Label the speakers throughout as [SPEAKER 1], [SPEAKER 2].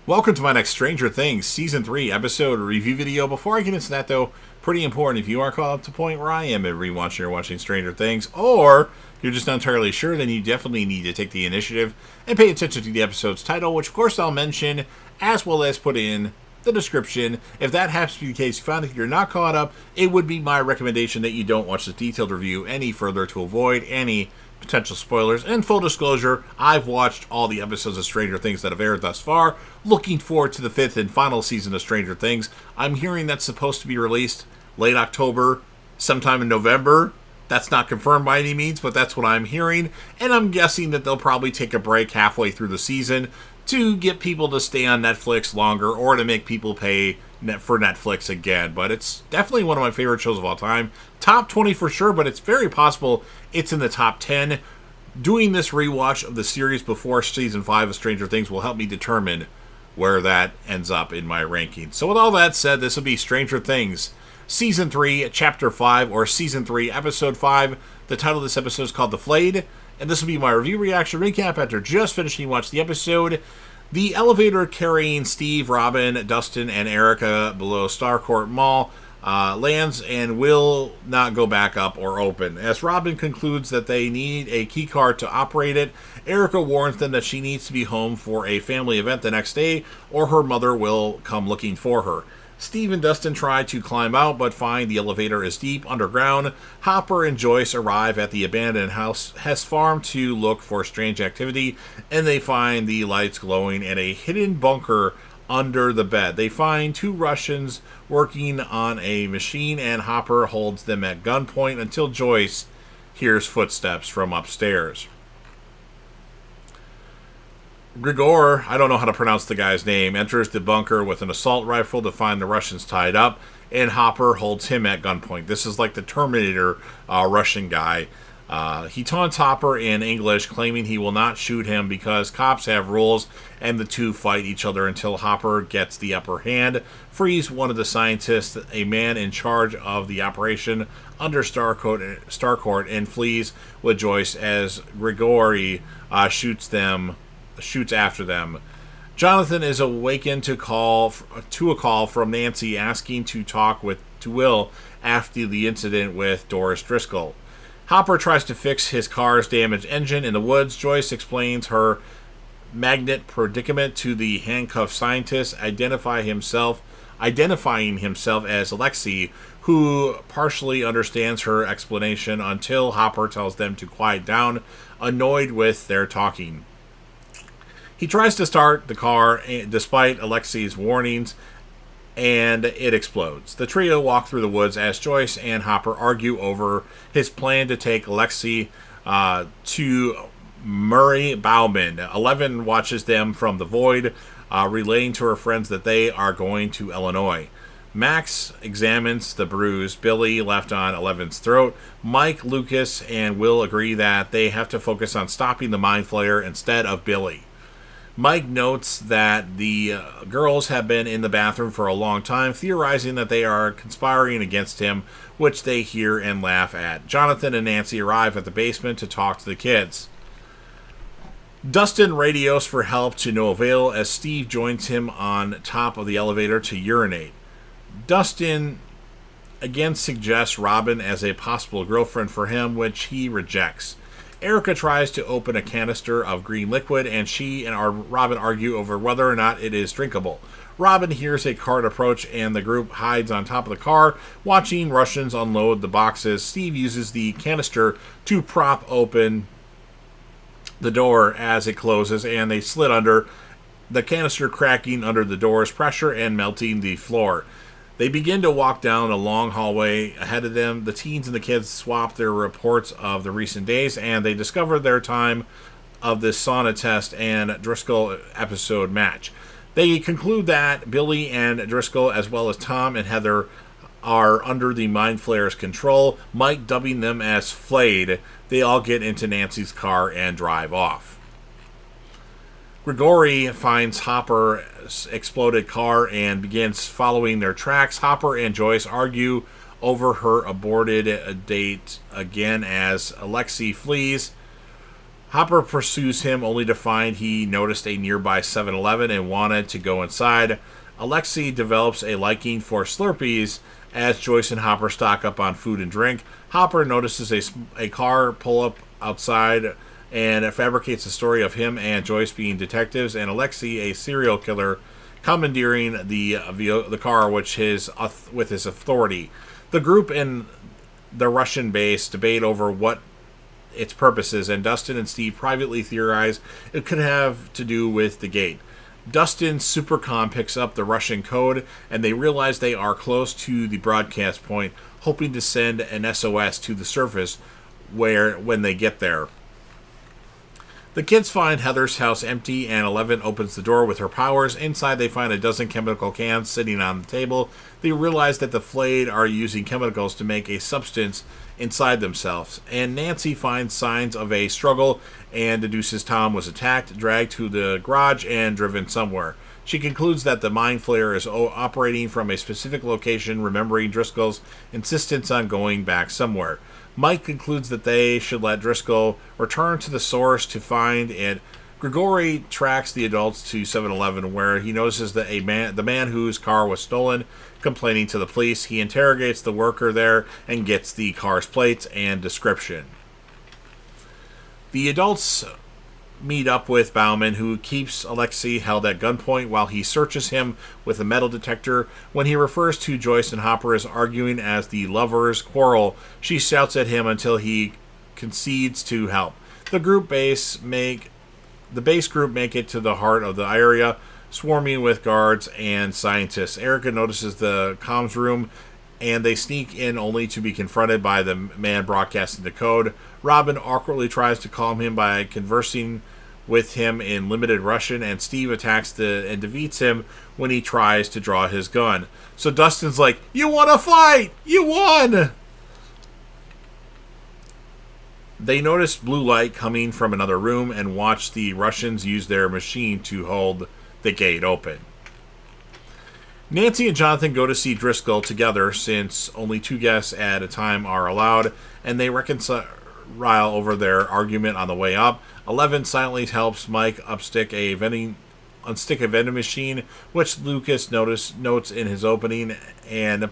[SPEAKER 1] Welcome to my next Stranger Things Season 3 episode review video. Before I get into that, though, pretty important, if you are caught up to the point where I am at rewatching or watching Stranger Things, or you're just not entirely sure, then you definitely need to take the initiative and pay attention to the episode's title, which of course I'll mention, as well as put in the description. If that happens to be the case, you found if you're not caught up, it would be my recommendation that you don't watch the detailed review any further to avoid any potential spoilers. And full disclosure, I've watched all the episodes of Stranger Things that have aired thus far. Looking forward to the 5th and final season of Stranger Things. I'm hearing that's supposed to be released late October, sometime in November. That's not confirmed by any means, but that's what I'm hearing. And I'm guessing that they'll probably take a break halfway through the season to get people to stay on Netflix longer or to make people pay for Netflix again. But it's definitely one of my favorite shows of all time. Top 20 for sure, but it's very possible it's in the top 10. Doing this rewatch of the series before season 5 of Stranger Things will help me determine where that ends up in my ranking. So with all that said, this will be Stranger Things Season 3, Chapter 5, or Season 3, Episode 5. The title of this episode is called The Flayed, and this will be my review reaction recap after just finishing watching the episode. The elevator carrying Steve, Robin, Dustin, and Erica below Starcourt Mall lands and will not go back up or open. As Robin concludes that they need a keycard to operate it, Erica warns them that she needs to be home for a family event the next day or her mother will come looking for her. Steve and Dustin try to climb out, but find the elevator is deep underground. Hopper and Joyce arrive at the abandoned house Hess Farm to look for strange activity, and they find the lights glowing in a hidden bunker under the bed. They find two Russians working on a machine, and Hopper holds them at gunpoint until Joyce hears footsteps from upstairs. Grigor, I don't know how to pronounce the guy's name, enters the bunker with an assault rifle to find the Russians tied up, and Hopper holds him at gunpoint. This is like the Terminator Russian guy. He taunts Hopper in English, claiming he will not shoot him because cops have rules, and the two fight each other until Hopper gets the upper hand, frees one of the scientists, a man in charge of the operation under Starcourt, and flees with Joyce as Grigori shoots after them. Jonathan is awakened to a call from Nancy asking to talk to Will after the incident with Doris Driscoll. Hopper tries to fix his car's damaged engine in the woods. Joyce explains her magnet predicament to the handcuffed scientist, identifying himself as Alexei, who partially understands her explanation until Hopper tells them to quiet down, annoyed with their talking. He tries to start the car despite Alexei's warnings, and it explodes. The trio walk through the woods as Joyce and Hopper argue over his plan to take Alexei to Murray Bauman. Eleven watches them from the void, relaying to her friends that they are going to Illinois. Max examines the bruise Billy left on Eleven's throat. Mike, Lucas, and Will agree that they have to focus on stopping the Mind Flayer instead of Billy. Mike notes that the girls have been in the bathroom for a long time, theorizing that they are conspiring against him, which they hear and laugh at. Jonathan and Nancy arrive at the basement to talk to the kids. Dustin radios for help to no avail as Steve joins him on top of the elevator to urinate. Dustin again suggests Robin as a possible girlfriend for him, which he rejects. Erica tries to open a canister of green liquid, and she and Robin argue over whether or not it is drinkable. Robin hears a cart approach, and the group hides on top of the car, watching Russians unload the boxes. Steve uses the canister to prop open the door as it closes, and they slid under, the canister cracking under the door's pressure and melting the floor. They begin to walk down a long hallway ahead of them. The teens and the kids swap their reports of the recent days, and they discover their time of this sauna test and Driscoll episode match. They conclude that Billy and Driscoll, as well as Tom and Heather, are under the Mind Flayer's control, Mike dubbing them as Flayed. They all get into Nancy's car and drive off. Grigori finds Hopper's exploded car and begins following their tracks. Hopper and Joyce argue over her aborted date again as Alexei flees. Hopper pursues him only to find he noticed a nearby 7-Eleven and wanted to go inside. Alexei develops a liking for Slurpees as Joyce and Hopper stock up on food and drink. Hopper notices a car pull up outside and fabricates a story of him and Joyce being detectives, and Alexei, a serial killer, commandeering the car with his authority. The group in the Russian base debate over what its purpose is, and Dustin and Steve privately theorize it could have to do with the gate. Dustin's supercom picks up the Russian code, and they realize they are close to the broadcast point, hoping to send an SOS to the surface when they get there. The kids find Heather's house empty, and Eleven opens the door with her powers. Inside, they find a dozen chemical cans sitting on the table. They realize that the Flayed are using chemicals to make a substance inside themselves. And Nancy finds signs of a struggle and deduces Tom was attacked, dragged to the garage, and driven somewhere. She concludes that the mind flayer is operating from a specific location, remembering Driscoll's insistence on going back somewhere. Mike concludes that they should let Driscoll return to the source to find it. Grigori tracks the adults to 7-Eleven, where he notices that the man whose car was stolen, complaining to the police. He interrogates the worker there and gets the car's plates and description. The adults meet up with Bauman, who keeps Alexei held at gunpoint while he searches him with a metal detector. When he refers to Joyce and Hopper as arguing as the lovers quarrel, she shouts at him until he concedes to help. The base group make it to the heart of the area, swarming with guards and scientists. Erica notices the comms room, and they sneak in only to be confronted by the man broadcasting the code. Robin awkwardly tries to calm him by conversing with him in limited Russian, and Steve attacks and defeats him when he tries to draw his gun. So Dustin's like, "You want to fight? You won!" They notice blue light coming from another room and watch the Russians use their machine to hold the gate open. Nancy and Jonathan go to see Driscoll together, since only 2 guests at a time are allowed, and they reconcile over their argument on the way up. Eleven silently helps Mike unstick a vending machine, which Lucas notes in his opening, and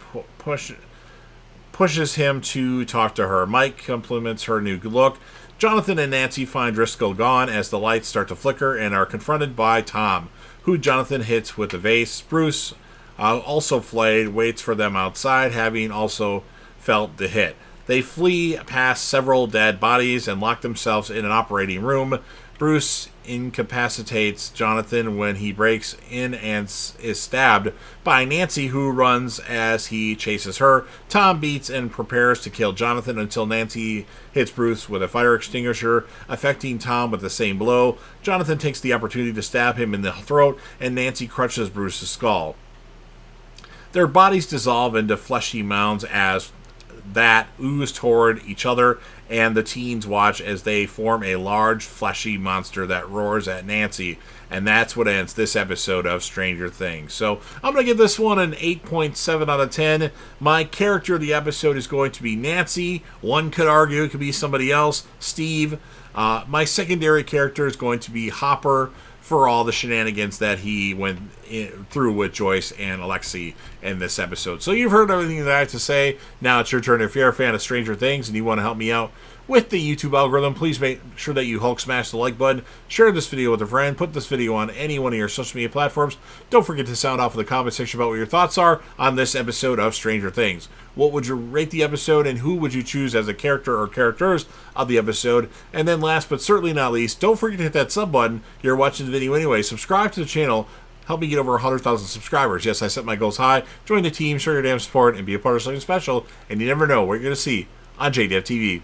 [SPEAKER 1] pushes him to talk to her. Mike compliments her new look. Jonathan and Nancy find Driscoll gone as the lights start to flicker and are confronted by Tom, who Jonathan hits with a vase. Bruce, also flayed, waits for them outside, having also felt the hit. They flee past several dead bodies and lock themselves in an operating room. Bruce incapacitates Jonathan when he breaks in and is stabbed by Nancy, who runs as he chases her. Tom beats and prepares to kill Jonathan until Nancy hits Bruce with a fire extinguisher, affecting Tom with the same blow. Jonathan takes the opportunity to stab him in the throat, and Nancy crushes Bruce's skull. Their bodies dissolve into fleshy mounds as that ooze toward each other, and the teens watch as they form a large, fleshy monster that roars at Nancy. And that's what ends this episode of Stranger Things. So I'm going to give this one an 8.7 out of 10. My character of the episode is going to be Nancy. One could argue it could be somebody else, Steve. My secondary character is going to be Hopper, for all the shenanigans that he went through with Joyce and Alexei in this episode. So you've heard everything that I have to say. Now it's your turn. If you're a fan of Stranger Things and you want to help me out with the YouTube algorithm, please make sure that you Hulk smash the like button, share this video with a friend, put this video on any one of your social media platforms. Don't forget to sound off in the comment section about what your thoughts are on this episode of Stranger Things. What would you rate the episode, and who would you choose as a character or characters of the episode? And then last but certainly not least, don't forget to hit that sub button. You're watching the video anyway. Subscribe to the channel. Help me get over 100,000 subscribers. Yes, I set my goals high. Join the team, show your damn support, and be a part of something special. And you never know what you're going to see on JDev TV.